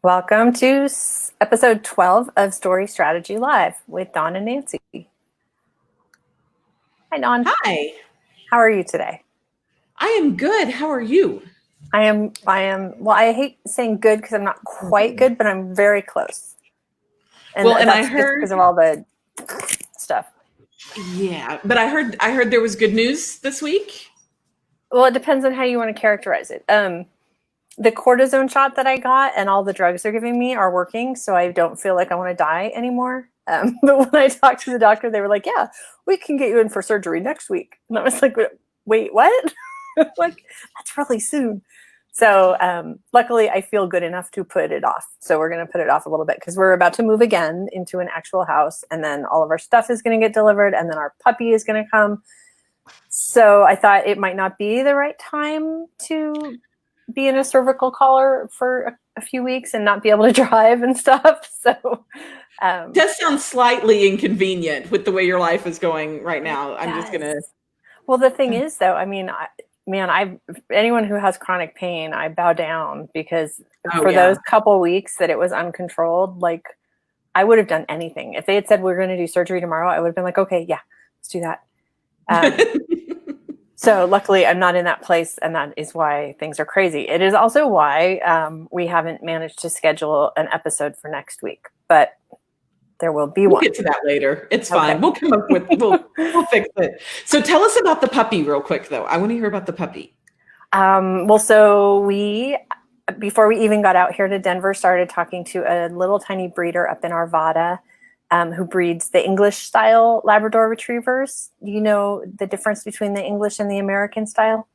Welcome to episode 12 of Story Strategy Live with Dawn and Nancy. Hi, Dawn. Hi, How are you today? I am good. How are you? Well, I hate saying good because I'm not quite good, but I'm very close. And Well, and I that's just heard, because of all the stuff. yeah, but I heard there was good news this week. Well, it depends on how you want to characterize it. The cortisone shot that I got and all the drugs they're giving me are working, so I don't feel like I want to die anymore. But when I talked to the doctor, they were like, yeah, we can get you in for surgery next week. And I was like, wait, what? Like, that's really soon. So luckily, I feel good enough to put it off. So we're going to put it off a little bit because we're about to move again into an actual house. And then all of our stuff is going to get delivered. And then our puppy is going to come. So I thought it might not be the right time to be in a cervical collar for a few weeks and not be able to drive and stuff. So Does sound slightly inconvenient with the way your life is going right now. I'm just gonna. Well, the thing is, though, I mean, anyone who has chronic pain, I bow down because those couple weeks that it was uncontrolled, like I would have done anything. If they had said we're going to do surgery tomorrow, I would have been like, okay, yeah, let's do that. So luckily I'm not in that place, and that is why things are crazy. It is also why we haven't managed to schedule an episode for next week, but there will be one. We'll get to that later. It's fine. We'll come up with, we'll fix it. So tell us about the puppy real quick, though. I want to hear about the puppy. So before we even got out here to Denver, started talking to a little tiny breeder up in Arvada, who breeds the English style Labrador retrievers. Do you know the difference between the English and the American style?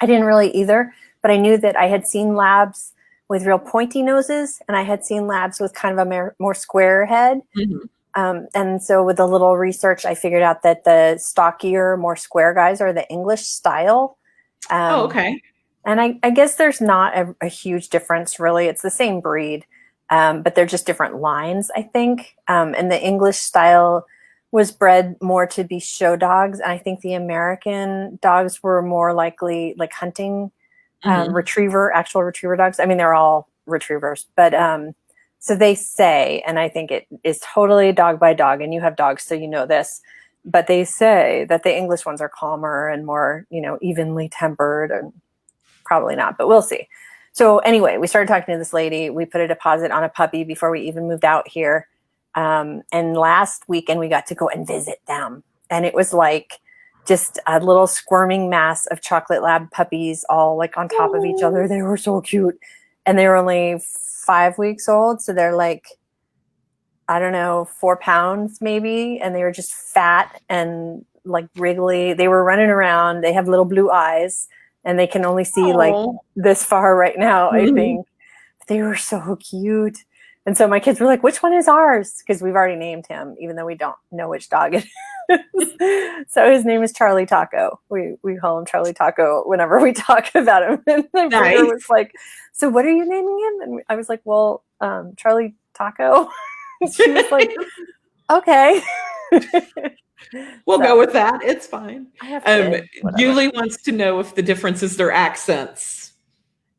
I didn't really either, but I knew that I had seen labs with real pointy noses, and I had seen labs with kind of a more square head. Mm-hmm. And so with a little research, I figured out that the stockier, more square guys are the English style. Okay. And I guess there's not a huge difference, really. It's the same breed. But they're just different lines, I think. And the English style was bred more to be show dogs. And I think the American dogs were more likely like hunting, actual retriever dogs. I mean, they're all retrievers, but so they say, and I think it is totally dog by dog, and you have dogs, so you know this, but they say that the English ones are calmer and more, evenly tempered, and probably not, but we'll see. So anyway, we started talking to this lady. We put a deposit on a puppy before we even moved out here. And last weekend we got to go and visit them. And it was like just a little squirming mass of chocolate lab puppies all like on top of each other. They were so cute. And they were only 5 weeks old. So they're like, I don't know, 4 pounds maybe. And they were just fat and like wriggly. They were running around. They have little blue eyes. And they can only see like this far right now, I think. They were so cute. And so my kids were like, which one is ours? Because we've already named him, even though we don't know which dog it is. So his name is Charlie Taco. We call him Charlie Taco whenever we talk about him. And the breeder was like, so what are you naming him? And I was like, well, Charlie Taco. She was like, okay. We'll go with that. It's fine. Julie wants to know if the difference is their accents.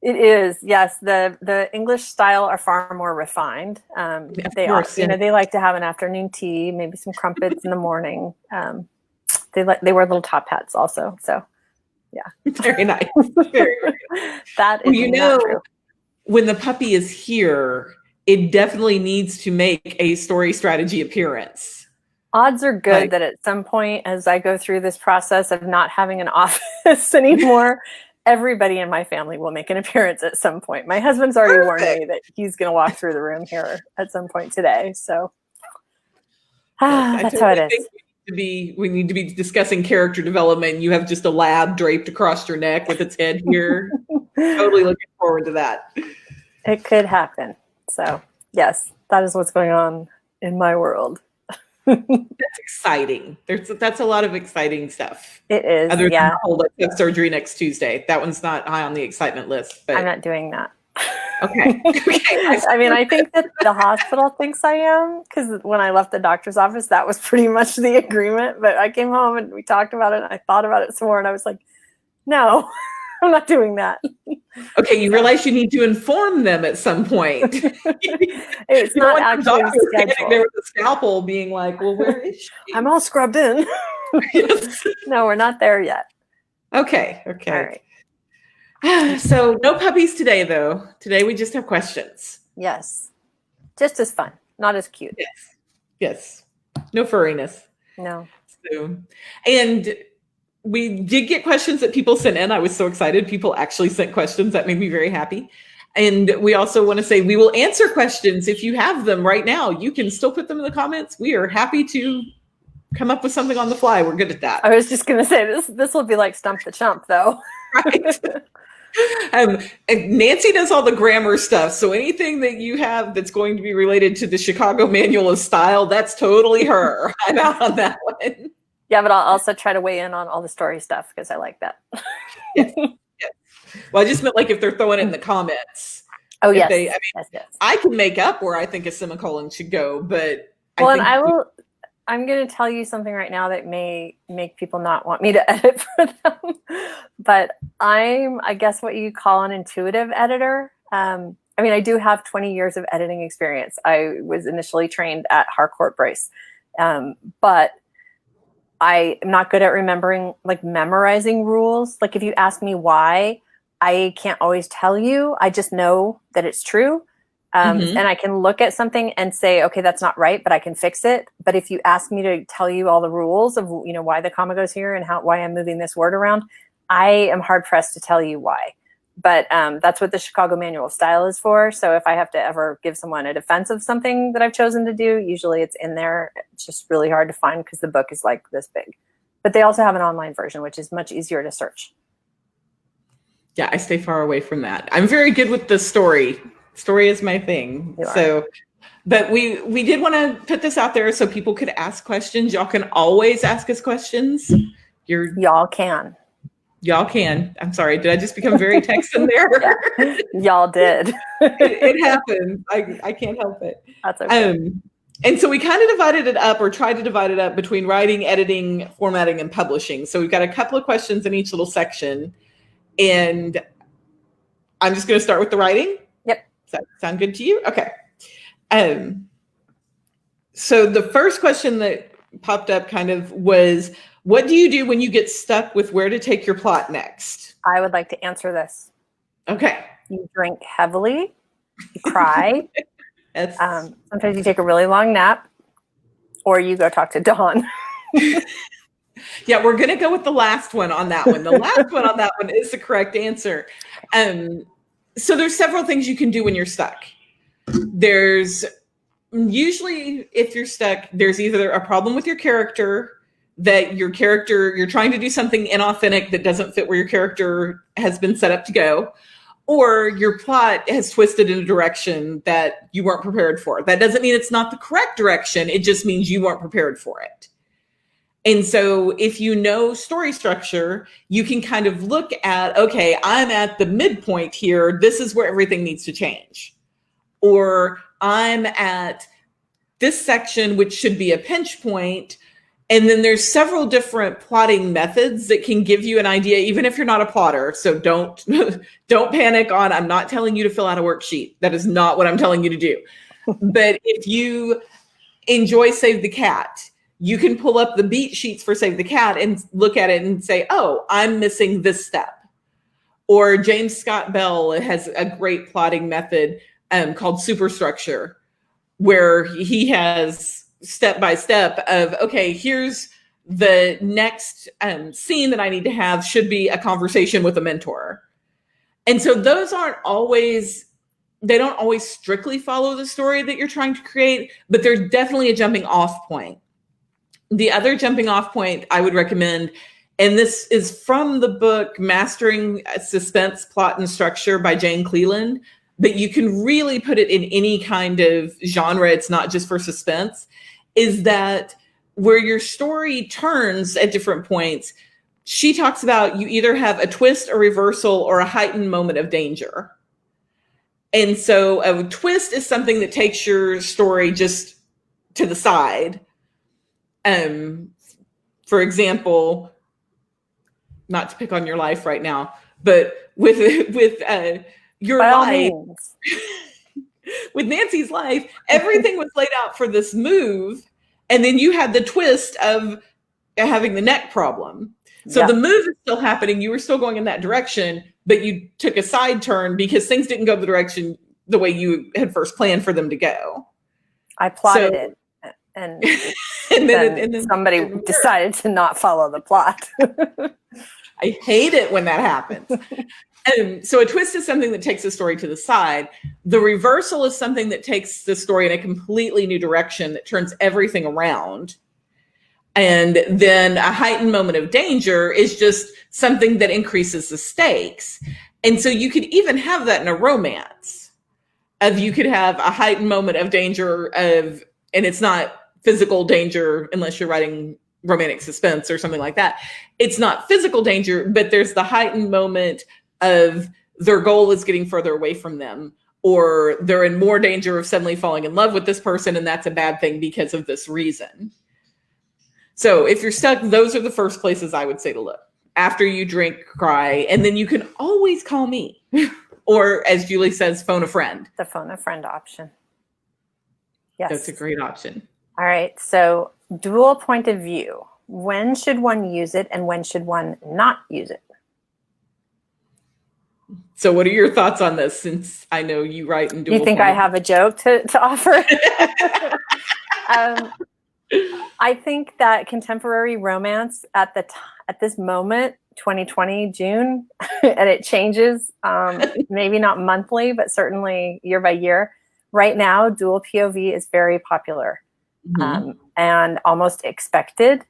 It is, yes. The English style are far more refined. They like to have an afternoon tea, maybe some crumpets in the morning. They wear little top hats also. So, yeah, very nice. Very, very nice. That is not true. When the puppy is here, it definitely needs to make a story strategy appearance. Odds are good that at some point, as I go through this process of not having an office anymore, everybody in my family will make an appearance at some point. My husband's already warned me that he's going to walk through the room here at some point today. So that's how it is. We need to be discussing character development. You have just a lab draped across your neck with its head here. Totally looking forward to that. It could happen. So yes, that is what's going on in my world. That's exciting. That's a lot of exciting stuff. It is. Other than the whole let's have surgery next Tuesday. That one's not high on the excitement list. But I'm not doing that. Okay. I mean, I think that the hospital thinks I am, because when I left the doctor's office, that was pretty much the agreement. But I came home and we talked about it, and I thought about it some more, and I was like, no, I'm not doing that. Okay, you realize you need to inform them at some point. It's You not don't want your actually doctor standing scheduled. there with a scalpel being like, well, where is she? I'm all scrubbed in. Yes. No, we're not there yet. Okay. All right. So no puppies today, though. Today we just have questions. Yes. Just as fun, not as cute. Yes. No furriness. No. So, and we did get questions that people sent in. I was so excited. People actually sent questions. That made me very happy. And we also want to say we will answer questions if you have them right now. You can still put them in the comments. We are happy to come up with something on the fly. We're good at that. I was just going to say this will be like Stump the Chump, though. Right. And Nancy does all the grammar stuff. So anything that you have that's going to be related to the Chicago Manual of Style, that's totally her. I'm out on that one. Yeah, but I'll also try to weigh in on all the story stuff because I like that. Yes. Well, I just meant like if they're throwing it in the comments. Oh, yes. Yes. I can make up where I think a semicolon should go, but I'm going to tell you something right now that may make people not want me to edit for them. But I guess what you call an intuitive editor. I do have 20 years of editing experience. I was initially trained at Harcourt Brace, but I am not good at memorizing rules. Like if you ask me why, I can't always tell you. I just know that it's true. And I can look at something and say, okay, that's not right, but I can fix it. But if you ask me to tell you all the rules of, why the comma goes here and why I'm moving this word around, I am hard pressed to tell you why. But that's what the Chicago Manual of Style is for. So if I have to ever give someone a defense of something that I've chosen to do, usually it's in there. It's just really hard to find because the book is like this big. But they also have an online version, which is much easier to search. Yeah, I stay far away from that. I'm very good with the story. Story is my thing. So, but we did want to put this out there so people could ask questions. Y'all can always ask us questions. Y'all can. Y'all can. I'm sorry. Did I just become very Texan there? Yeah, y'all did. It happened. I can't help it. That's okay. And so we kind of divided it up or tried to divide it up between writing, editing, formatting, and publishing. So we've got a couple of questions in each little section. And I'm just going to start with the writing. Yep. Does that sound good to you? Okay. So the first question that popped up kind of was, what do you do when you get stuck with where to take your plot next? I would like to answer this. Okay. You drink heavily, you cry. Yes. Sometimes you take a really long nap, or you go talk to Dawn. Yeah, we're going to go with the last one on that one. The last one on that one is the correct answer. So there's several things you can do when you're stuck. There's usually, if you're stuck, there's either a problem with your character, that you're trying to do something inauthentic that doesn't fit where your character has been set up to go, or your plot has twisted in a direction that you weren't prepared for. That doesn't mean it's not the correct direction. It just means you weren't prepared for it. And so if you know story structure, you can kind of look at, okay, I'm at the midpoint here. This is where everything needs to change. Or I'm at this section, which should be a pinch point. And then there's several different plotting methods that can give you an idea, even if you're not a plotter. So don't panic on, I'm not telling you to fill out a worksheet. That is not what I'm telling you to do. But if you enjoy Save the Cat, you can pull up the beat sheets for Save the Cat and look at it and say, oh, I'm missing this step. Or James Scott Bell has a great plotting method called superstructure, where he has step-by-step of, okay, here's the next scene that I need to have should be a conversation with a mentor. And so those they don't always strictly follow the story that you're trying to create, but they're definitely a jumping off point. The other jumping off point I would recommend, and this is from the book Mastering Suspense, Plot, and Structure by Jane Cleland, but you can really put it in any kind of genre. It's not just for suspense, is that where your story turns at different points, she talks about you either have a twist, a reversal, or a heightened moment of danger. And so a twist is something that takes your story just to the side. For example, not to pick on your life right now, But with your By all life, means. with Nancy's life, everything was laid out for this move, and then you had the twist of having the neck problem. So Yeah. the move is still happening. You were still going in that direction, but you took a side turn because things didn't go the direction the way you had first planned for them to go. I plotted it, and then somebody decided to not follow the plot. I hate it when that happens. So a twist is something that takes the story to the side. The reversal is something that takes the story in a completely new direction, that turns everything around. And then a heightened moment of danger is just something that increases the stakes. And so you could even have that in a romance. You could have a heightened moment of danger and it's not physical danger unless you're writing romantic suspense or something like that. It's not physical danger, but there's the heightened moment of their goal is getting further away from them, or they're in more danger of suddenly falling in love with this person, and that's a bad thing because of this reason. So if you're stuck, those are the first places I would say to look. After you drink, cry, and then you can always call me. Or as Julie says, phone a friend. The phone a friend option. Yes. That's a great option. All right. So dual point of view. When should one use it and when should one not use it? So what are your thoughts on this, since I know you write in dual? You think I have a joke to offer? I think that contemporary romance at this moment, 2020 June, and it changes, maybe not monthly, but certainly year by year. Right now, dual POV is very popular, and almost expected.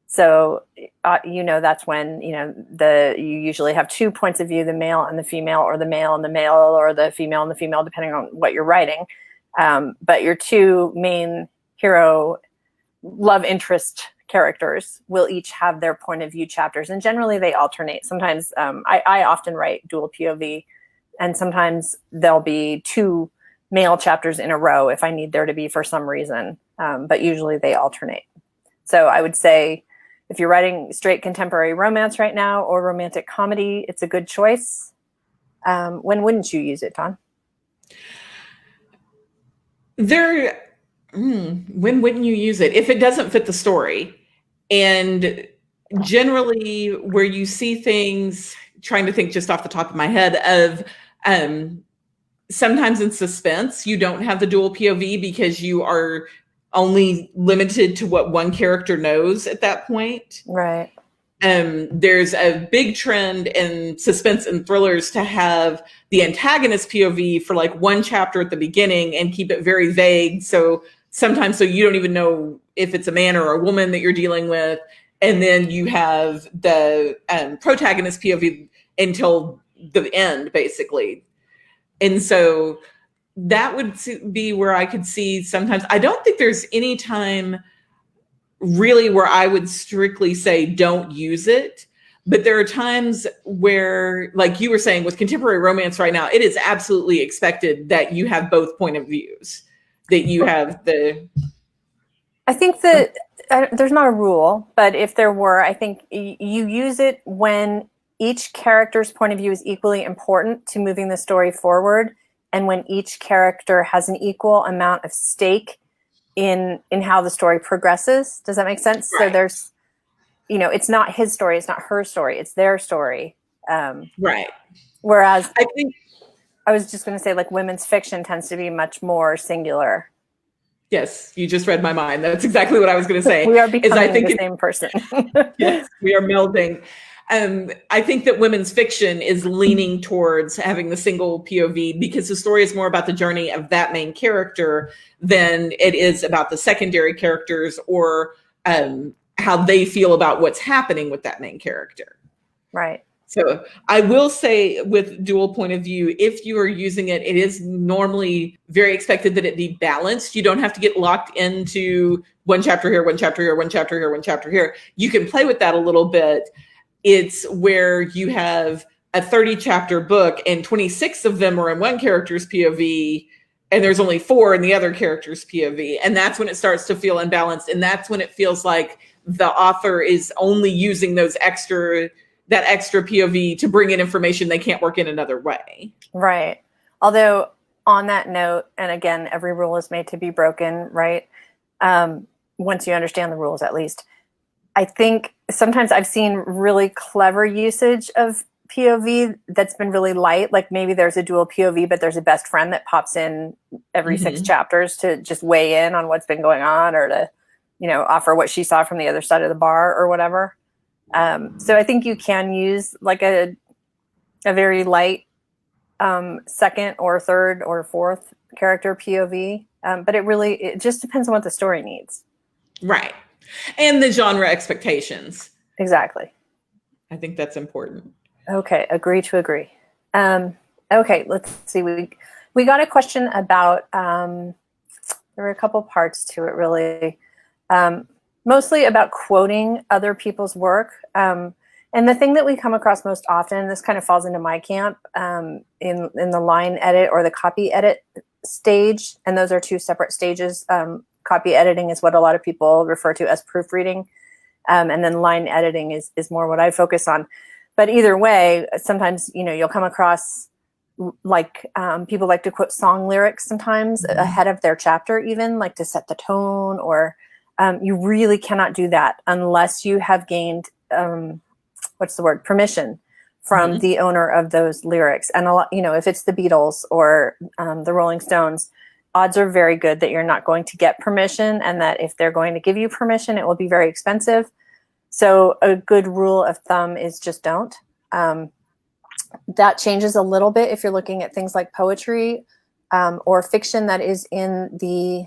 So, that's when, you usually have 2 points of view, the male and the female, or the male and the male, or the female and the female, depending on what you're writing. But your 2 main hero love interest characters will each have their point of view chapters, and generally they alternate. Sometimes I often write dual POV, and sometimes there'll be 2 male chapters in a row if I need there to be for some reason, but usually they alternate. So I would say if you're writing straight contemporary romance right now or romantic comedy, it's a good choice. When wouldn't you use it, Don? When wouldn't you use it? If it doesn't fit the story. And generally where you see things, trying to think just off the top of my head of sometimes in suspense, you don't have the dual POV because you are only limited to what one character knows at that point. Right. There's a big trend in suspense and thrillers to have the antagonist POV for like one chapter at the beginning and keep it very vague. So sometimes you don't even know if it's a man or a woman that you're dealing with. And then you have the protagonist POV until the end, basically. And so that would be where I could see sometimes. I don't think there's any time really where I would strictly say don't use it. But there are times where, like you were saying, with contemporary romance right now, it is absolutely expected that you have both point of views, that you have the... I think that there's not a rule, but if there were, I think you use it when each character's point of view is equally important to moving the story forward, and when each character has an equal amount of stake in how the story progresses. Does that make sense? Right. So there's, it's not his story, it's not her story, it's their story. Right. Whereas I think I was just going to say, like, women's fiction tends to be much more singular. Yes, you just read my mind. That's exactly what I was going to say. We are becoming the same person. Yes, we are melding. I think that women's fiction is leaning towards having the single POV because the story is more about the journey of that main character than it is about the secondary characters or how they feel about what's happening with that main character. Right. So I will say with dual point of view, if you are using it, it is normally very expected that it be balanced. You don't have to get locked into one chapter here, one chapter here, one chapter here, one chapter here. You can play with that a little bit. It's where you have a 30 chapter book and 26 of them are in one character's POV and there's only 4 in the other character's POV. And that's when it starts to feel unbalanced. And that's when it feels like the author is only using those extra that extra POV to bring in information they can't work in another way. Right. Although on that note, and again, every rule is made to be broken, right? Once you understand the rules, at least. I think sometimes I've seen really clever usage of POV that's been really light. Like maybe there's a dual POV, but there's a best friend that pops in every 6 chapters to just weigh in on what's been going on, or to, offer what she saw from the other side of the bar or whatever. So I think you can use like a very light second or third or fourth character POV. But it just depends on what the story needs. Right. And the genre expectations. Exactly. I think that's important. Okay. Agree to agree. Okay. Let's see. We got a question about, there were a couple parts to it really. Mostly about quoting other people's work. And the thing that we come across most often, this kind of falls into my camp, in the line edit or the copy edit stage. And those are 2 separate stages. Copy editing is what a lot of people refer to as proofreading. And then line editing is more what I focus on. But either way, sometimes, you'll come across like people like to quote song lyrics sometimes ahead of their chapter, even like to set the tone, or you really cannot do that unless you have gained, permission from the owner of those lyrics. And a lot, if it's the Beatles or the Rolling Stones, odds are very good that you're not going to get permission, and that if they're going to give you permission, it will be very expensive. So a good rule of thumb is just don't. That changes a little bit if you're looking at things like poetry or fiction that is in the,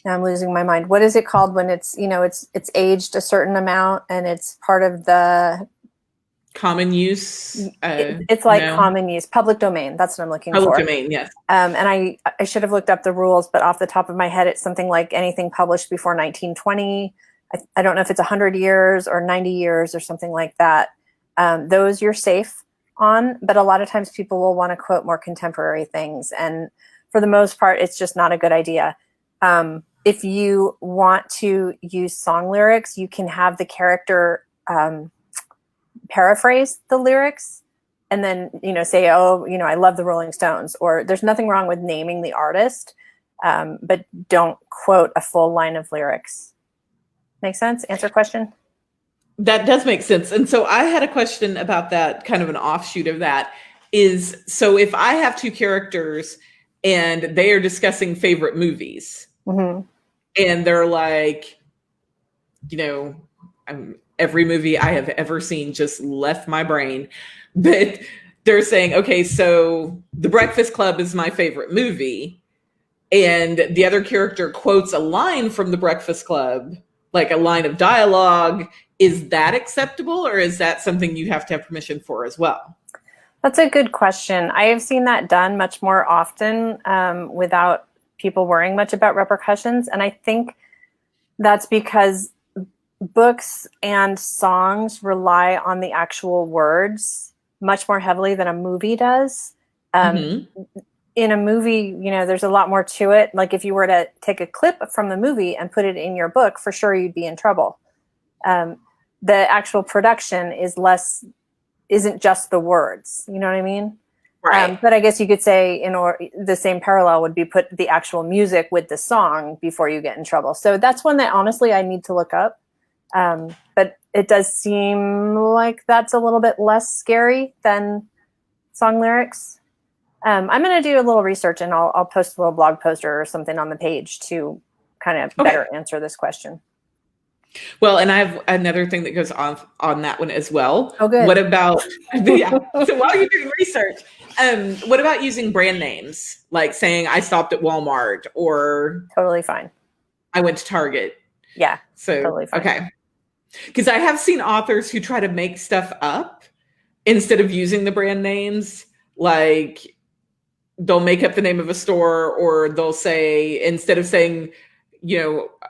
I'm losing my mind. What is it called when it's, it's aged a certain amount and it's part of the common use? It's like common use, public domain. That's what I'm looking for. Public domain, yes. And I should have looked up the rules, but off the top of my head, it's something like anything published before 1920. I don't know if it's 100 years or 90 years or something like that. Those you're safe on, but a lot of times people will want to quote more contemporary things. And for the most part, it's just not a good idea. If you want to use song lyrics, you can have the character paraphrase the lyrics and then, say, oh, I love the Rolling Stones, or there's nothing wrong with naming the artist, but don't quote a full line of lyrics. Make sense? Answer question? That does make sense. And so I had a question about that, kind of an offshoot of that is, so if I have 2 characters and they are discussing favorite movies, and they're like, every movie I have ever seen just left my brain, but they're saying, okay, so The Breakfast Club is my favorite movie. And the other character quotes a line from The Breakfast Club, like a line of dialogue. Is that acceptable, or is that something you have to have permission for as well? That's a good question. I have seen that done much more often without people worrying much about repercussions. And I think that's because books and songs rely on the actual words much more heavily than a movie does. In a movie, there's a lot more to it. Like if you were to take a clip from the movie and put it in your book, for sure you'd be in trouble. The actual production isn't just the words. You know what I mean? Right. But I guess you could say the same parallel would be put the actual music with the song before you get in trouble. So that's one that honestly I need to look up. But it does seem like that's a little bit less scary than song lyrics. I'm going to do a little research and I'll post a little blog post or something on the page to kind of better answer this question. Well, and I have another thing that goes on that one as well. Oh, good. What about, so while you're doing research, what about using brand names? Like saying I stopped at Walmart, or totally fine. I went to Target. Yeah. So, totally fine. Okay. Because I have seen authors who try to make stuff up instead of using the brand names. Like they'll make up the name of a store, or they'll say, instead of saying,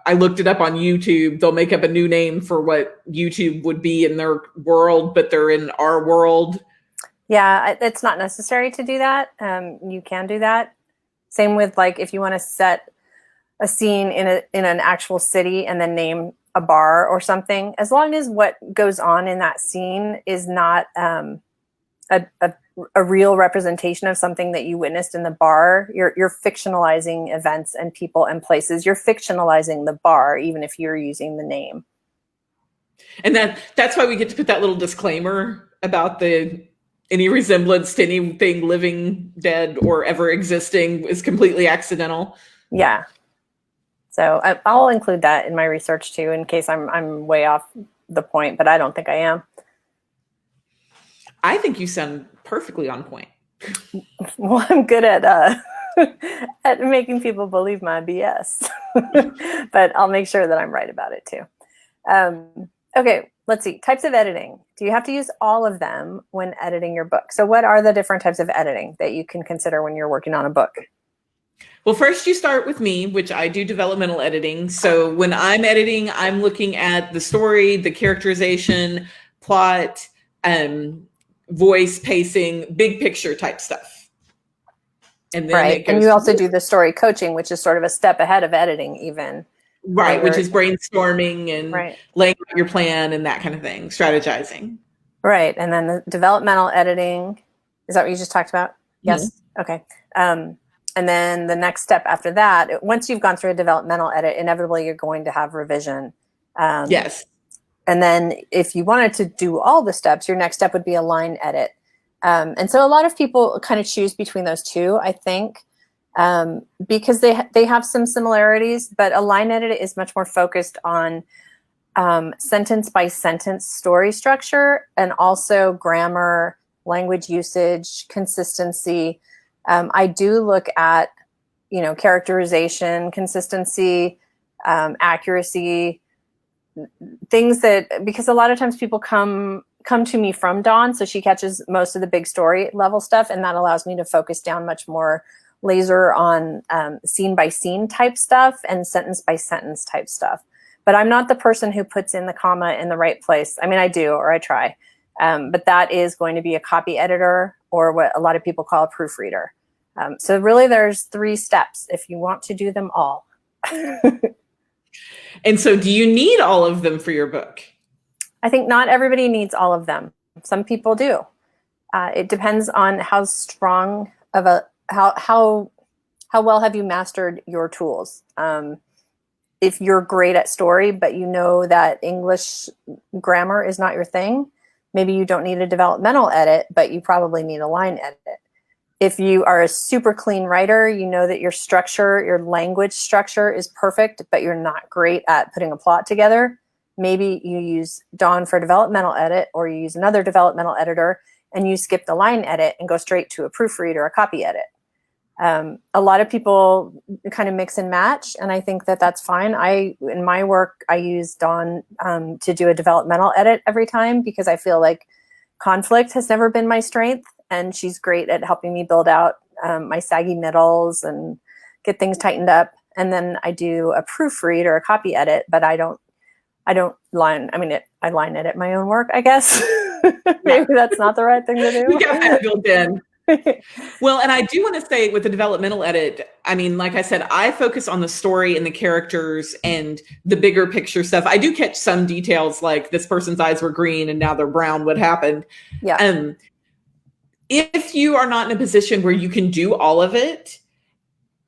I looked it up on YouTube, they'll make up a new name for what YouTube would be in their world, but they're in our world. Yeah, it's not necessary to do that. You can do that. Same with like if you want to set a scene in an actual city and then name a bar or something, as long as what goes on in that scene is not a real representation of something that you witnessed in the bar, you're fictionalizing events and people and places. You're fictionalizing the bar, even if you're using the name. And that's why we get to put that little disclaimer about any resemblance to anything living, dead, or ever existing is completely accidental. Yeah. So I'll include that in my research too, in case I'm way off the point, but I don't think I am. I think you sound perfectly on point. Well, I'm good at at making people believe my BS, but I'll make sure that I'm right about it too. Okay, let's see. Types of editing. Do you have to use all of them when editing your book? So what are the different types of editing that you can consider when you're working on a book? Well, first you start with me, which I do developmental editing. So when I'm editing, I'm looking at the story, the characterization, plot, voice, pacing, big picture type stuff. And then right. And you also do the story coaching, which is sort of a step ahead of editing even. Right, which is brainstorming and laying out your plan and that kind of thing, strategizing. Right. And then the developmental editing, is that what you just talked about? Yes. Mm-hmm. Okay. And then the next step after that, once you've gone through a developmental edit, inevitably you're going to have revision. Yes. And then if you wanted to do all the steps, your next step would be a line edit. And so a lot of people kind of choose between those two, I think, because they have some similarities, but a line edit is much more focused on sentence by sentence story structure and also grammar, language usage, consistency. I do look at, characterization, consistency, accuracy, things that, because a lot of times people come to me from Dawn, so she catches most of the big story level stuff, and that allows me to focus down much more laser on scene by scene type stuff and sentence by sentence type stuff. But I'm not the person who puts in the comma in the right place. I mean, I do, or I try. But that is going to be a copy editor, or what a lot of people call a proofreader. So really there's 3 steps if you want to do them all. And so do you need all of them for your book? I think not everybody needs all of them. Some people do. It depends on how strong of how well have you mastered your tools. If you're great at story, but you know that English grammar is not your thing, maybe you don't need a developmental edit, but you probably need a line edit. If you are a super clean writer, you know that your structure, your language structure is perfect, but you're not great at putting a plot together. Maybe you use Dawn for a developmental edit, or you use another developmental editor and you skip the line edit and go straight to a proofread or a copy edit. A lot of people kind of mix and match, and I think that that's fine. In my work, I use Dawn to do a developmental edit every time because I feel like conflict has never been my strength, and she's great at helping me build out my saggy middles and get things tightened up. And then I do a proofread or a copy edit, but I don't line. I mean, I line edit my own work, I guess. Maybe that's not the right thing to do. You got that built in. Well, and I do want to say with the developmental edit, I mean, like I said, I focus on the story and the characters and the bigger picture stuff. I do catch some details like this person's eyes were green and now they're brown. What happened? Yeah. If you are not in a position where you can do all of it,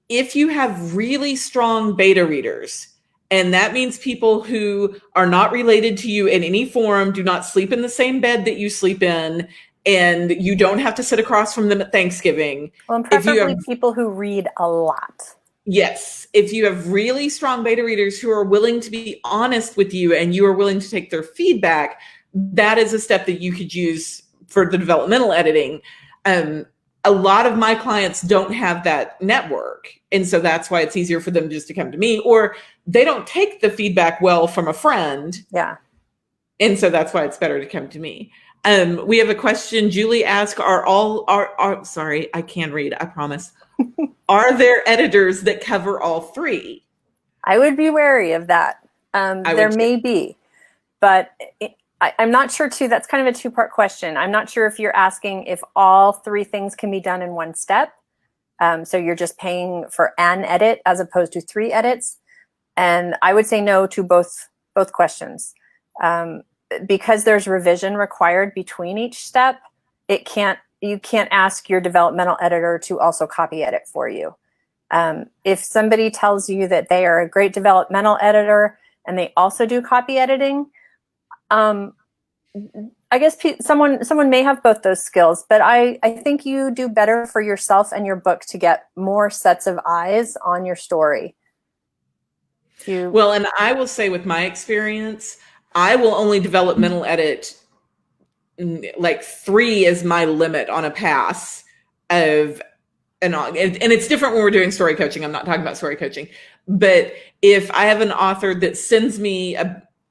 if you have really strong beta readers, and that means people who are not related to you in any form, do not sleep in the same bed that you sleep in, and you don't have to sit across from them at Thanksgiving. Well, and preferably people who read a lot. Yes. If you have really strong beta readers who are willing to be honest with you and you are willing to take their feedback, that is a step that you could use for the developmental editing. A lot of my clients don't have that network. And so that's why it's easier for them just to come to me, or they don't take the feedback well from a friend. Yeah. And so that's why it's better to come to me. We have a question. Julie asked, sorry, I can read, I promise. Are there editors that cover all 3? I would be wary of that. There may be, but I'm not sure too. That's kind of a 2-part question. I'm not sure if you're asking if all 3 things can be done in one step. So you're just paying for an edit as opposed to 3 edits. And I would say no to both both questions. Because there's revision required between each step, you can't ask your developmental editor to also copy edit for you. If somebody tells you that they are a great developmental editor and they also do copy editing, I guess someone may have both those skills, but I think you do better for yourself and your book to get more sets of eyes on your story. Well, and I will say with my experience, I will only developmental edit like 3 is my limit on a pass of and it's different when we're doing story coaching. I'm not talking about story coaching, but if I have an author that sends me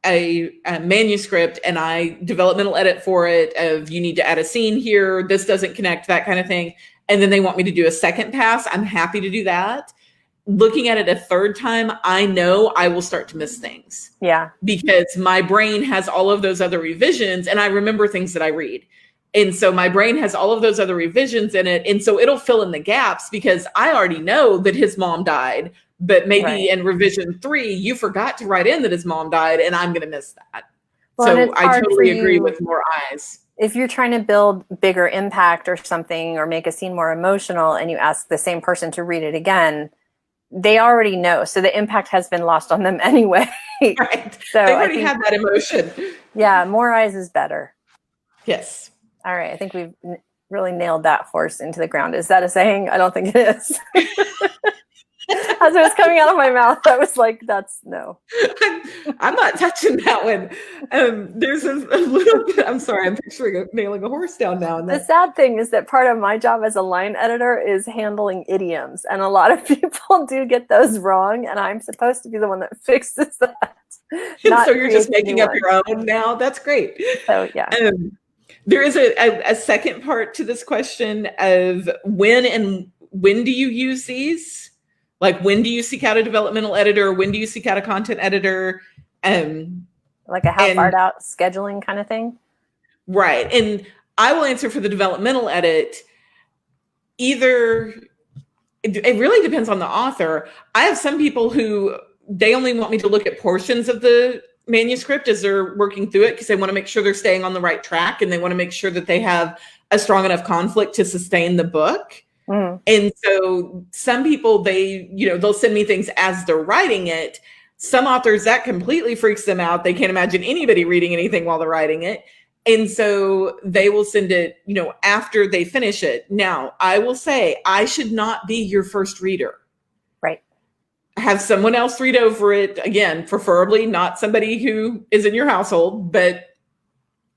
a manuscript and I developmental edit for it of you need to add a scene here, this doesn't connect, that kind of thing, and then they want me to do a second pass, I'm happy to do that. Looking at it a third time, I know I will start to miss things. Yeah. Because my brain has all of those other revisions and I remember things that I read. And so my brain has all of those other revisions in it. And so it'll fill in the gaps because I already know that his mom died, but maybe in revision 3, you forgot to write in that his mom died and I'm going to miss that. Well, so I totally agree with more eyes. If you're trying to build bigger impact or something or make a scene more emotional and you ask the same person to read it again, they already know. So the impact has been lost on them anyway. Right. So they already have that emotion. Yeah. More eyes is better. Yes. All right. I think we've really nailed that horse into the ground. Is that a saying? I don't think it is. As it was coming out of my mouth, I was like, that's no. I'm not touching that one. There's a little bit, I'm sorry, I'm picturing nailing a horse down now. And the sad thing is that part of my job as a line editor is handling idioms. And a lot of people do get those wrong. And I'm supposed to be the one that fixes that. So you're just making up your own now? That's great. So yeah. There is a second part to this question of when do you use these? Like, when do you seek out a developmental editor? When do you seek out a content editor? Like a how far out scheduling kind of thing? Right. And I will answer for the developmental edit. Either, it really depends on the author. I have some people who, they only want me to look at portions of the manuscript as they're working through it because they want to make sure they're staying on the right track and they want to make sure that they have a strong enough conflict to sustain the book. Mm. And so some people, they'll send me things as they're writing it. Some authors, that completely freaks them out. They can't imagine anybody reading anything while they're writing it. And so they will send it, after they finish it. Now, I will say, I should not be your first reader. Right. Have someone else read over it. Again, preferably not somebody who is in your household, but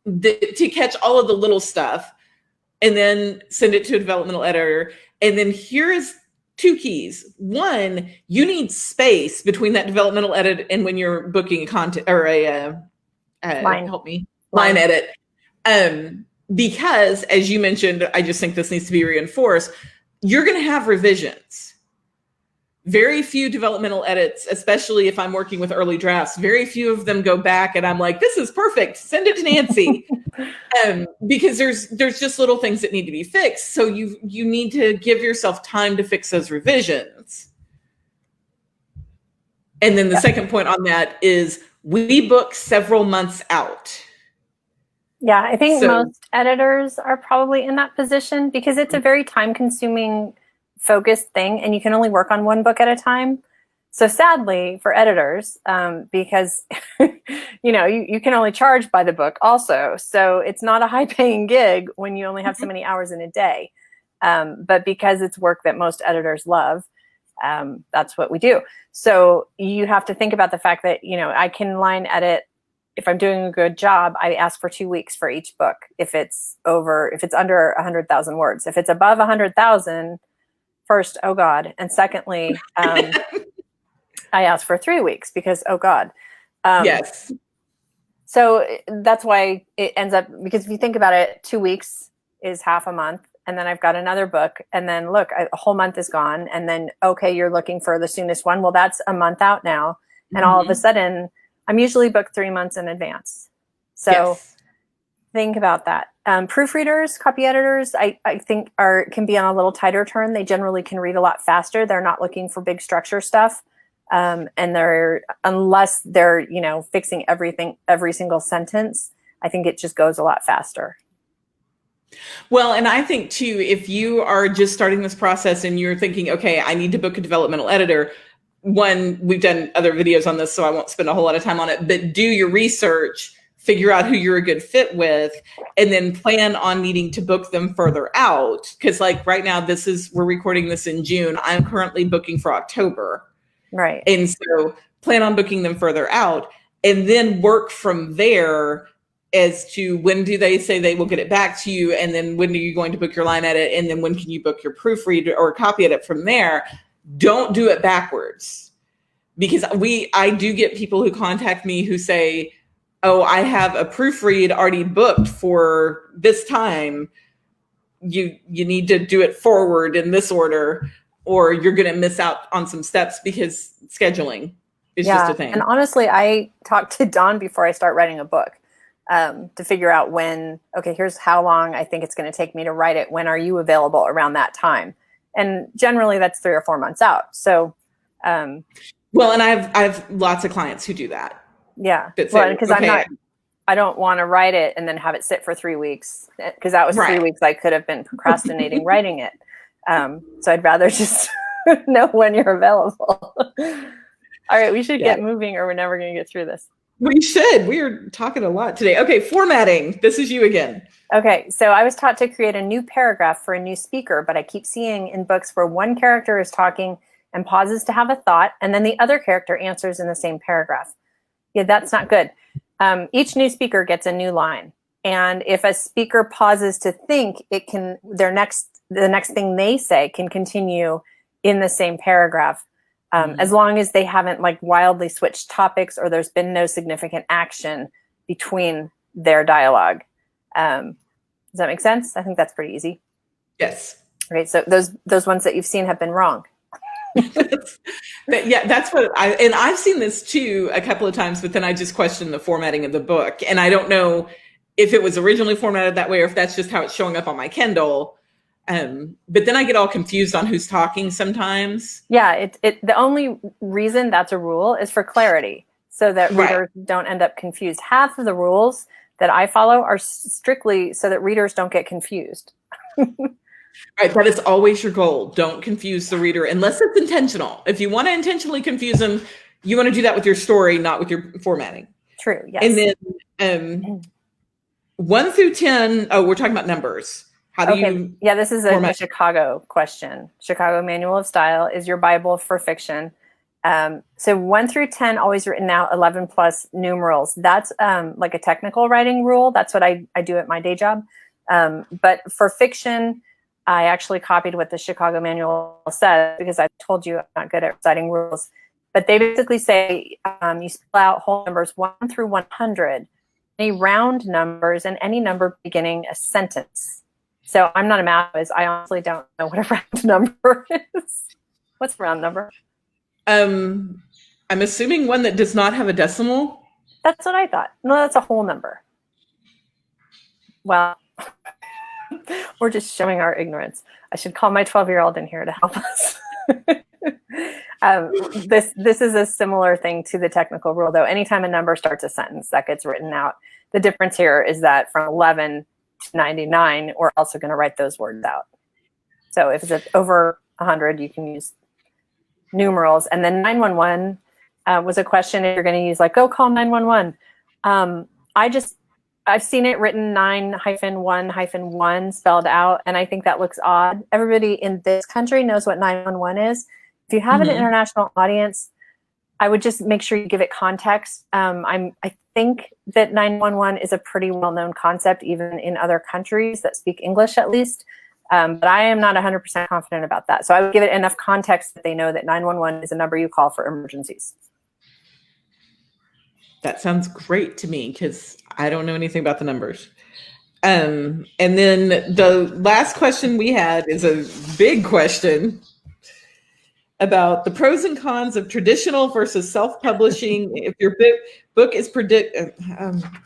to catch all of the little stuff. And then send it to a developmental editor. And then here's 2 keys. 1, you need space between that developmental edit and when you're booking a content or line edit. Because as you mentioned, I just think this needs to be reinforced. You're going to have revisions. Very few developmental edits, especially if I'm working with early drafts, very few of them go back and I'm like, this is perfect. Send it to Nancy. Because there's just little things that need to be fixed. So you need to give yourself time to fix those revisions. And then the second point on that is we book several months out. Yeah, I think most editors are probably in that position because it's a very time-consuming, focused thing, and you can only work on one book at a time. So sadly for editors, because you can only charge by the book also. So it's not a high-paying gig when you only have so many hours in a day. But because it's work that most editors love, that's what we do. So you have to think about the fact that, I can line edit. If I'm doing a good job, I ask for 2 weeks for each book. If it's under 100,000 words, if it's above 100,000, first, oh God. And secondly, I ask for 3 weeks because, oh God. Yes. So that's why it ends up, because if you think about it, 2 weeks is half a month. And then I've got another book. And then look, a whole month is gone. And then, okay, you're looking for the soonest one. Well, that's a month out now. And all of a sudden, I'm usually booked 3 months in advance. So think about that. Proofreaders, copy editors, I think can be on a little tighter turn. They generally can read a lot faster. They're not looking for big structure stuff. And unless they're, you know, fixing everything, every single sentence, I think it just goes a lot faster. Well, and I think too, if you are just starting this process and you're thinking, okay, I need to book a developmental editor, one, we've done other videos on this, so I won't spend a whole lot of time on it, but do your research, figure out who you're a good fit with, and then plan on needing to book them further out. Because like right now, we're recording this in June. I'm currently booking for October. Right. And so plan on booking them further out and then work from there as to when do they say they will get it back to you, and then when are you going to book your line edit, and then when can you book your proofread or copy edit from there. Don't do it backwards, because I do get people who contact me who say, oh, I have a proofread already booked for this time. You need to do it forward in this order, or you're going to miss out on some steps because scheduling is just a thing. And honestly, I talk to Don before I start writing a book. To figure out when, okay, here's how long I think it's going to take me to write it. When are you available around that time? And generally that's 3 or 4 months out. So, well, and I've lots of clients who do that. Yeah. Well, because I don't want to write it and then have it sit for 3 weeks, because that was 3 weeks I could have been procrastinating writing it. So I'd rather just know when you're available. All right. We should get moving, or we're never going to get through this. We should. We are talking a lot today. Okay, formatting. This is you again. Okay, so I was taught to create a new paragraph for a new speaker, but I keep seeing in books where one character is talking and pauses to have a thought, and then the other character answers in the same paragraph. Yeah, that's not good. Each new speaker gets a new line, and if a speaker pauses to think, the next thing they say can continue in the same paragraph. As long as they haven't like wildly switched topics, or there's been no significant action between their dialogue. Does that make sense? I think that's pretty easy. Yes. Okay, so those ones that you've seen have been wrong. Yeah, that's what I've seen this too a couple of times, but then I just questioned the formatting of the book. And I don't know if it was originally formatted that way or if that's just how it's showing up on my Kindle. But then I get all confused on who's talking sometimes. Yeah, the only reason that's a rule is for clarity, so that readers don't end up confused. Half of the rules that I follow are strictly so that readers don't get confused. Right, that is always your goal. Don't confuse the reader unless it's intentional. If you want to intentionally confuse them, you want to do that with your story, not with your formatting. True, yes. And then 1 through 10, we're talking about numbers. How do you? Yeah, this is a Chicago question. Chicago Manual of Style is your Bible for fiction. So 1 through 10, always written out, 11 plus numerals. That's like a technical writing rule. That's what I do at my day job. But for fiction, I actually copied what the Chicago Manual says, because I told you I'm not good at reciting rules. But they basically say you spell out whole numbers 1 through 100, any round numbers, and any number beginning a sentence. So I'm not a math whiz. I honestly don't know what a round number is. What's a round number? I'm assuming one that does not have a decimal. That's what I thought. No, that's a whole number. Well, we're just showing our ignorance. I should call my 12-year-old in here to help us. This is a similar thing to the technical rule, though. Anytime a number starts a sentence, that gets written out. The difference here is that from 11 to 99, we're also going to write those words out. So if it's over 100, you can use numerals. And then 911 was a question if you're going to use like, go call 911. I've seen it written 9-1-1 spelled out, and I think that looks odd. Everybody in this country knows what 911 is. If you have an international audience, I would just make sure you give it context. I think that 911 is a pretty well-known concept, even in other countries that speak English, at least. But I am not 100% confident about that. So I would give it enough context that they know that 911 is a number you call for emergencies. That sounds great to me, because I don't know anything about the numbers. And then the last question we had is a big question about the pros and cons of traditional versus self-publishing. If your book is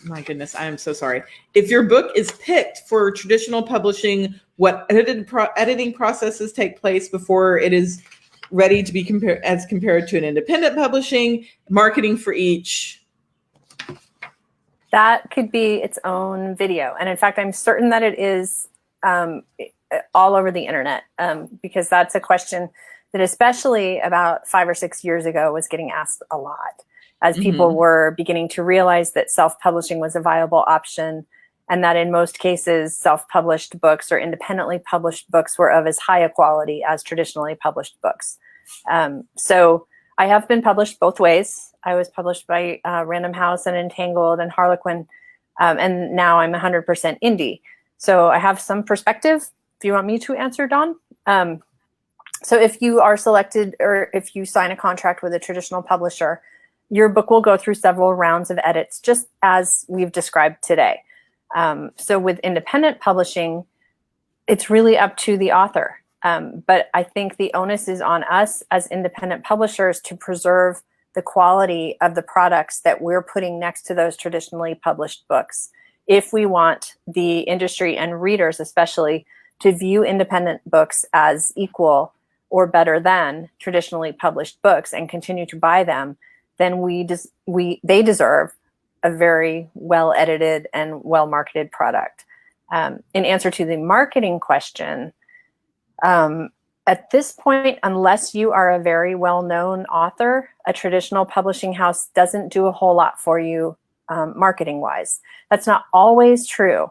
my goodness, I am so sorry. If your book is picked for traditional publishing, what editing processes take place before it is ready to be compared to an independent publishing, marketing for each. That could be its own video. And in fact, I'm certain that it is all over the internet, because that's a question that especially about 5 or 6 years ago was getting asked a lot as people were beginning to realize that self-publishing was a viable option, and that in most cases, self-published books or independently published books were of as high a quality as traditionally published books. So I have been published both ways. I was published by Random House and Untitled and Harlequin, and now I'm 100% indie. So I have some perspective, if you want me to answer, Dawn. So if you are selected, or if you sign a contract with a traditional publisher, your book will go through several rounds of edits, just as we've described today. So with independent publishing, it's really up to the author. But I think the onus is on us as independent publishers to preserve the quality of the products that we're putting next to those traditionally published books, if we want the industry and readers especially to view independent books as equal or better than traditionally published books and continue to buy them. Then they deserve a very well edited and well marketed product. In answer to the marketing question, at this point, unless you are a very well-known author, a traditional publishing house doesn't do a whole lot for you marketing-wise. That's not always true.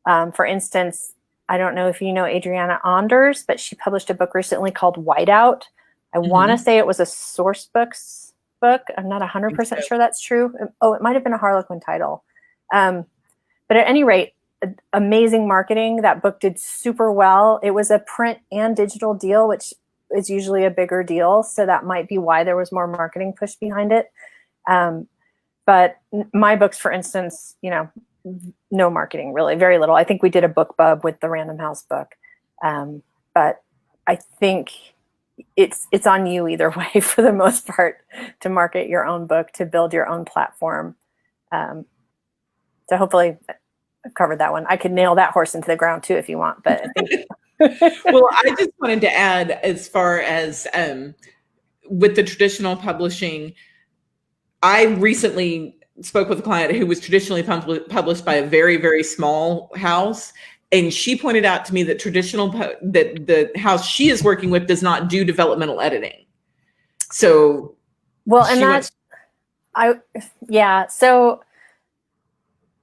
For instance, I don't know if you know Adriana Anders, but she published a book recently called Whiteout. I want to say it was a Source Books book. I'm not 100% sure that's true. Oh, it might have been a Harlequin title. But at any rate, amazing marketing. That book did super well. It was a print and digital deal, which is usually a bigger deal. So that might be why there was more marketing push behind it. But my books, for instance, no marketing, really, very little. I think we did a book bub with the Random House book. But I think it's on you either way for the most part to market your own book, to build your own platform. So hopefully I've covered that one. I could nail that horse into the ground too if you want, but I think well, I just wanted to add, as far as with the traditional publishing, I recently spoke with a client who was traditionally published by a very, very small house. And she pointed out to me that that the house she is working with does not do developmental editing. So, well, and so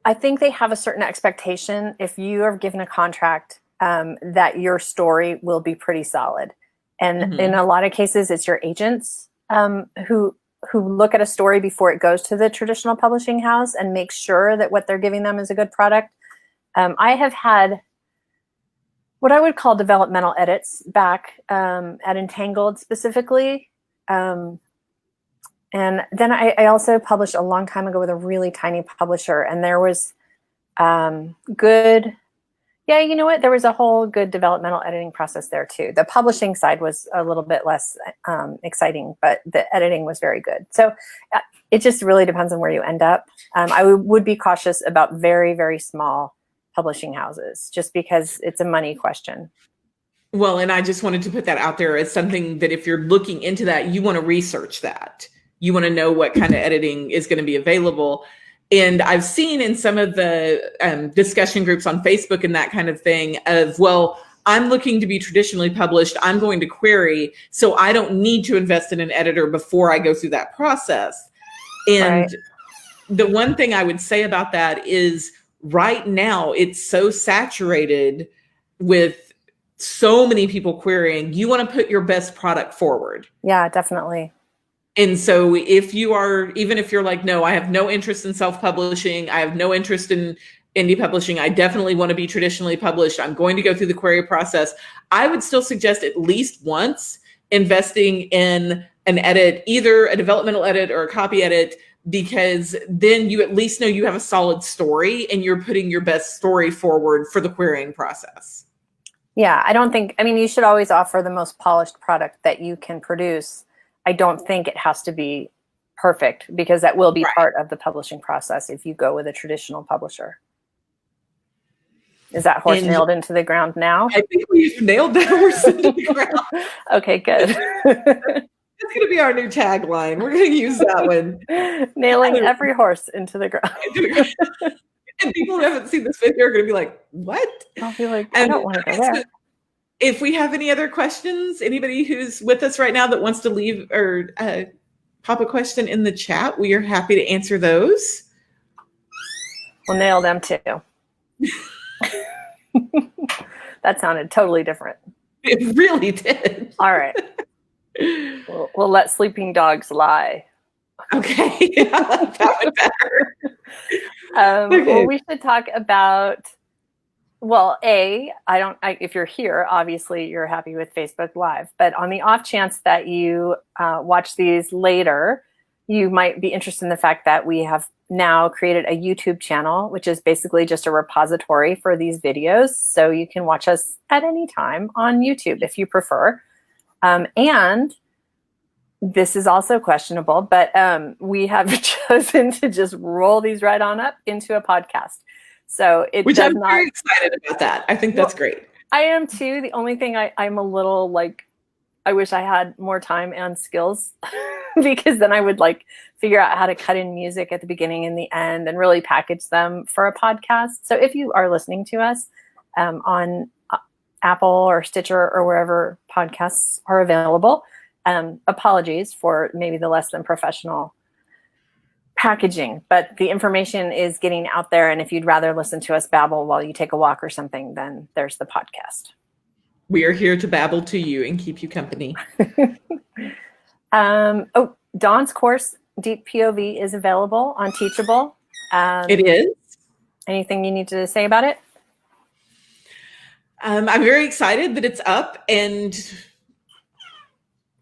I think they have a certain expectation if you are given a contract that your story will be pretty solid. And in a lot of cases, it's your agents who look at a story before it goes to the traditional publishing house and make sure that what they're giving them is a good product. I have had what I would call developmental edits back at Untangled specifically. And then I also published a long time ago with a really tiny publisher, and there was there was a whole good developmental editing process there too. The publishing side was a little bit less exciting, but the editing was very good. So it just really depends on where you end up. I would be cautious about very, very small publishing houses, just because it's a money question. Well, and I just wanted to put that out there as something that if you're looking into that, you want to research that. You want to know what kind of editing is going to be available. And I've seen in some of the discussion groups on Facebook and that kind of thing of, well, I'm looking to be traditionally published. I'm going to query, so I don't need to invest in an editor before I go through that process. And the one thing I would say about that is right now it's so saturated with so many people querying. You want to put your best product forward. Yeah, definitely. And so if you're like, no, I have no interest in self-publishing, I have no interest in indie publishing, I definitely want to be traditionally published, I'm going to go through the query process, I would still suggest at least once investing in an edit, either a developmental edit or a copy edit, because then you at least know you have a solid story and you're putting your best story forward for the querying process. Yeah, you should always offer the most polished product that you can produce. I don't think it has to be perfect, because that will be part of the publishing process if you go with a traditional publisher. Is that horse And nailed into the ground now? I think we've nailed that horse into the ground. Okay, good. That's going to be our new tagline. We're going to use that one. Nailing every horse into the ground. And people who haven't seen this video are going to be like, what? I'll be like, I don't want to go there. If we have any other questions, anybody who's with us right now that wants to leave or pop a question in the chat, we are happy to answer those. We'll nail them too. That sounded totally different. It really did. All right. We'll let sleeping dogs lie. Okay. Yeah, that would better. Okay. Well, we should talk about, well, if you're here, obviously you're happy with Facebook Live, but on the off chance that you watch these later, you might be interested in the fact that we have now created a YouTube channel, which is basically just a repository for these videos. So you can watch us at any time on YouTube if you prefer. And this is also questionable, but we have chosen to just roll these right on up into a podcast. So Which I'm very excited about that. I think that's great. I am too. The only thing I'm a little like, I wish I had more time and skills because then I would like figure out how to cut in music at the beginning and the end and really package them for a podcast. So if you are listening to us on Apple or Stitcher or wherever podcasts are available, apologies for maybe the less than professional packaging, but the information is getting out there. And if you'd rather listen to us babble while you take a walk or something, then there's the podcast. We are here to babble to you and keep you company. Dawn's course, Deep POV, is available on Teachable. It is. Anything you need to say about it? I'm very excited that it's up, and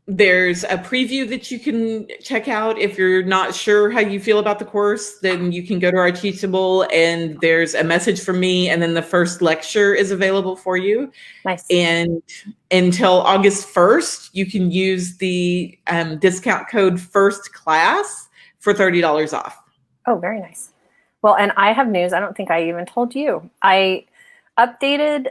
there's a preview that you can check out. If you're not sure how you feel about the course, then you can go to our Teachable, and there's a message from me, and then the first lecture is available for you. Nice. And until August 1st, you can use the discount code FIRSTCLASS for $30 off. Oh, very nice. Well, and I have news. I don't think I even told you. I updated,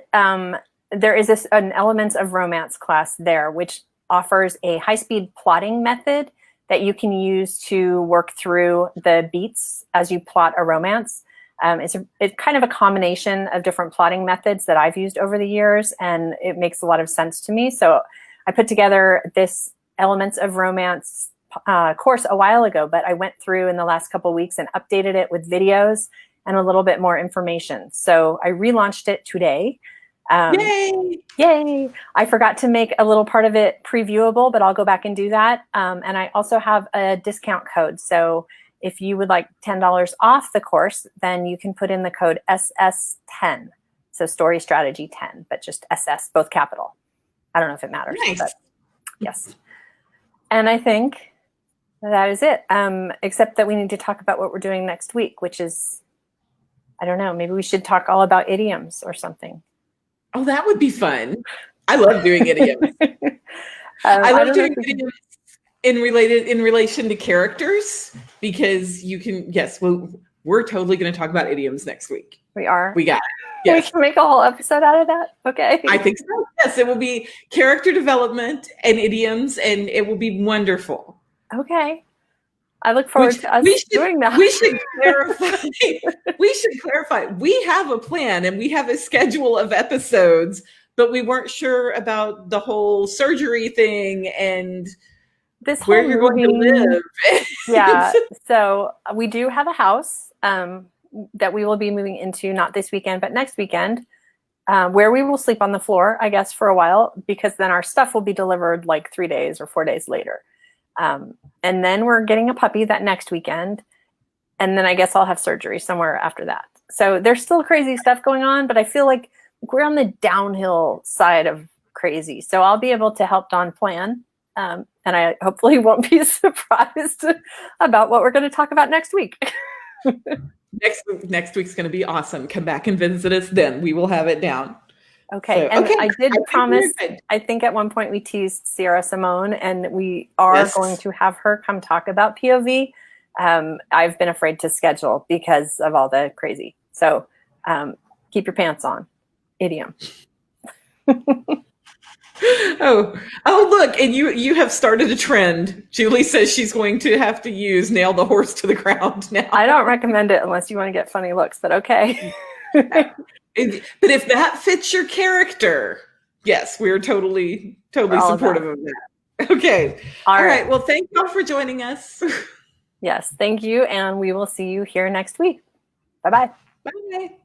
there is an Elements of Romance class there, which offers a high-speed plotting method that you can use to work through the beats as you plot a romance. It's kind of a combination of different plotting methods that I've used over the years, and it makes a lot of sense to me. So I put together this Elements of Romance course a while ago, but I went through in the last couple of weeks and updated it with videos and a little bit more information. So I relaunched it today. Yay! Yay! I forgot to make a little part of it previewable, but I'll go back and do that. And I also have a discount code. So if you would like $10 off the course, then you can put in the code SS10. So Story Strategy 10, but just SS, both capital. I don't know if it matters, Nice. But yes. And I think that is it, except that we need to talk about what we're doing next week, which is, I don't know, maybe we should talk all about idioms or something. Oh, that would be fun. I love doing idioms. I love doing idioms in relation to characters, because you can, yes, we're totally going to talk about idioms next week. We are? We got it. Yes. We can make a whole episode out of that? Okay. I think so. Yes, it will be character development and idioms, and it will be wonderful. Okay. I look forward to us doing that. We should clarify. We have a plan and we have a schedule of episodes, but we weren't sure about the whole surgery thing and this where you're going to live. Yeah. So we do have a house that we will be moving into, not this weekend, but next weekend, where we will sleep on the floor, I guess, for a while, because then our stuff will be delivered like 3 days or 4 days later. And then we're getting a puppy that next weekend. And then I guess I'll have surgery somewhere after that. So there's still crazy stuff going on, but I feel like we're on the downhill side of crazy. So I'll be able to help Dawn plan. And I hopefully won't be surprised about what we're going to talk about next week. Next week's going to be awesome. Come back and visit us then. We will have it down. Okay. So, and I did promise, I think at one point we teased Sierra Simone, and we are going to have her come talk about POV. I've been afraid to schedule because of all the crazy. So keep your pants on. Idiom. Oh, look, and you have started a trend. Julie says she's going to have to use nail the horse to the ground now. I don't recommend it unless you want to get funny looks, but okay. But if that fits your character, yes, we're totally supportive of that. Okay. All right. Well, thank you all for joining us. Yes, thank you. And we will see you here next week. Bye-bye. Bye.